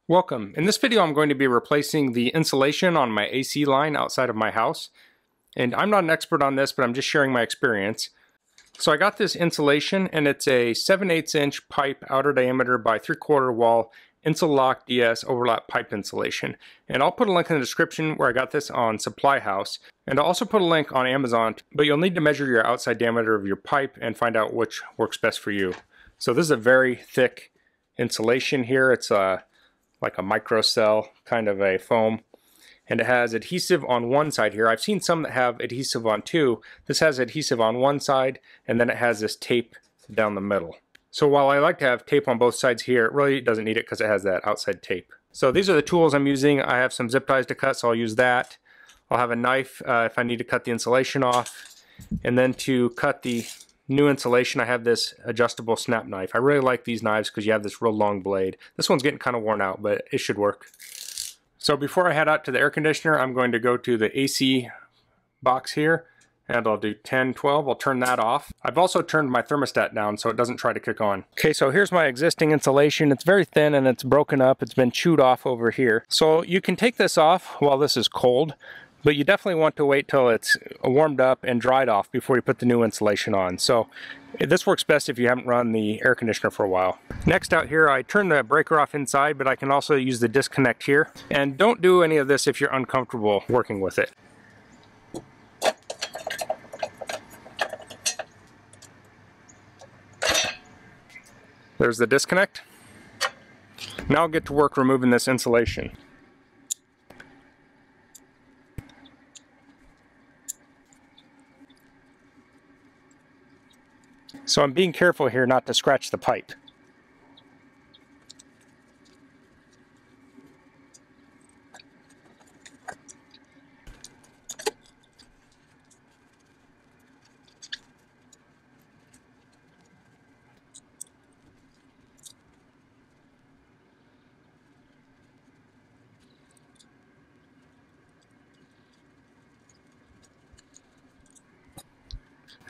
Welcome. In this video I'm going to be replacing the insulation on my AC line outside of my house. And I'm not an expert on this, but I'm just sharing my experience. So I got this insulation and it's a 7/8 inch pipe outer diameter by 3/4 wall Insul-Lock DS overlap pipe insulation. And I'll put a link in the description where I got this on Supply House. And I'll also put a link on Amazon, but you'll need to measure your outside diameter of your pipe and find out which works best for you. So this is a very thick insulation here. It's like a microcell kind of a foam, and it has adhesive on one side here. I've seen some that have adhesive on two. This has adhesive on one side, and then it has this tape down the middle. So while I like to have tape on both sides here, it really doesn't need it because it has that outside tape. So these are the tools I'm using. I have some zip ties to cut, so I'll use that. I'll have a knife if I need to cut the insulation off, and then to cut the new insulation, I have this adjustable snap knife. I really like these knives because you have this real long blade. This one's getting kind of worn out, but it should work. So before I head out to the air conditioner, I'm going to go to the AC box here, and I'll do 10, 12. I'll turn that off. I've also turned my thermostat down so it doesn't try to kick on. Okay, so here's my existing insulation. It's very thin and it's broken up. It's been chewed off over here. So you can take this off while this is cold, but you definitely want to wait till it's warmed up and dried off before you put the new insulation on. So this works best if you haven't run the air conditioner for a while. Next out here, I turn the breaker off inside, but I can also use the disconnect here. And don't do any of this if you're uncomfortable working with it. There's the disconnect. Now I'll get to work removing this insulation. So I'm being careful here not to scratch the pipe.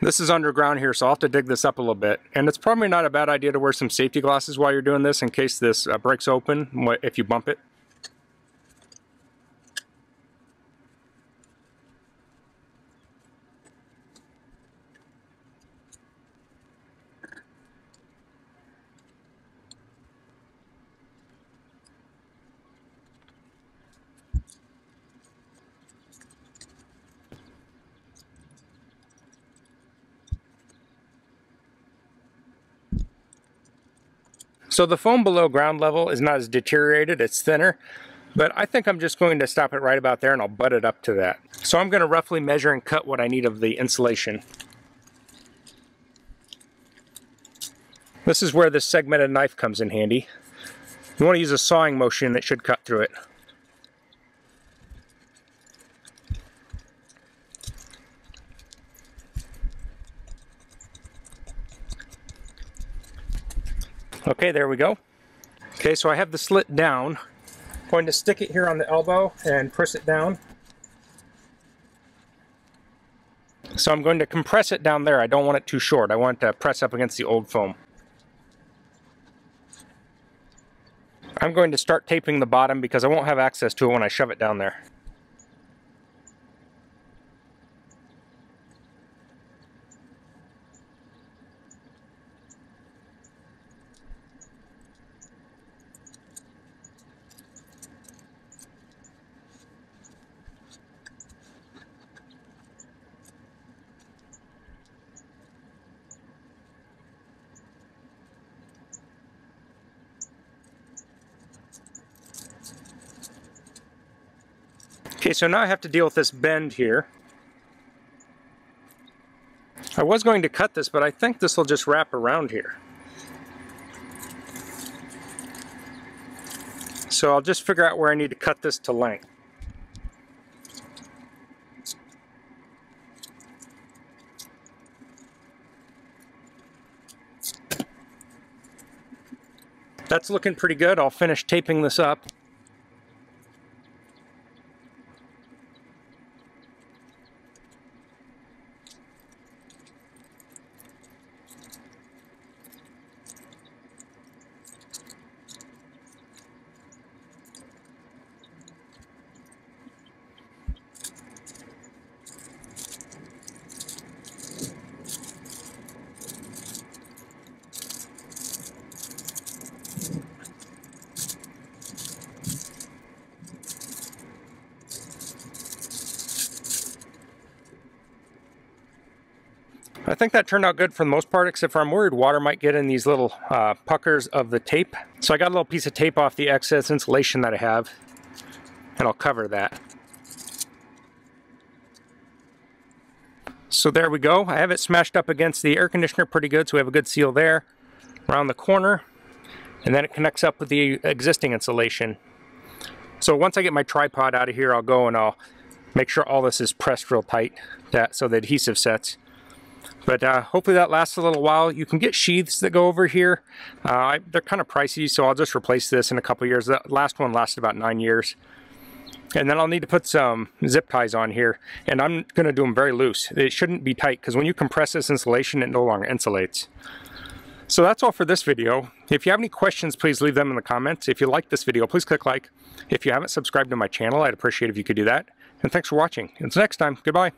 This is underground here, so I'll have to dig this up a little bit. And it's probably not a bad idea to wear some safety glasses while you're doing this in case this breaks open if you bump it. So the foam below ground level is not as deteriorated, it's thinner, but I think I'm just going to stop it right about there and I'll butt it up to that. So I'm going to roughly measure and cut what I need of the insulation. This is where this segmented knife comes in handy. You want to use a sawing motion that should cut through it. Okay, there we go. Okay, so I have the slit down. I'm going to stick it here on the elbow and press it down. So I'm going to compress it down there. I don't want it too short. I want it to press up against the old foam. I'm going to start taping the bottom because I won't have access to it when I shove it down there. Okay, so now I have to deal with this bend here. I was going to cut this, but I think this will just wrap around here. So I'll just figure out where I need to cut this to length. That's looking pretty good. I'll finish taping this up. I think that turned out good for the most part, except for I'm worried water might get in these little puckers of the tape. So I got a little piece of tape off the excess insulation that I have, and I'll cover that. So there we go. I have it smashed up against the air conditioner pretty good, so we have a good seal there. Around the corner, and then it connects up with the existing insulation. So once I get my tripod out of here, I'll go and I'll make sure all this is pressed real tight so the adhesive sets. But hopefully that lasts a little while. You can get sheaths that go over here. They're kind of pricey, so I'll just replace this in a couple years. That last one lasted about 9 years. And then I'll need to put some zip ties on here, and I'm going to do them very loose. It shouldn't be tight, because when you compress this insulation, it no longer insulates. So that's all for this video. If you have any questions, please leave them in the comments. If you like this video, please click like. If you haven't subscribed to my channel, I'd appreciate if you could do that. And thanks for watching. Until next time, goodbye.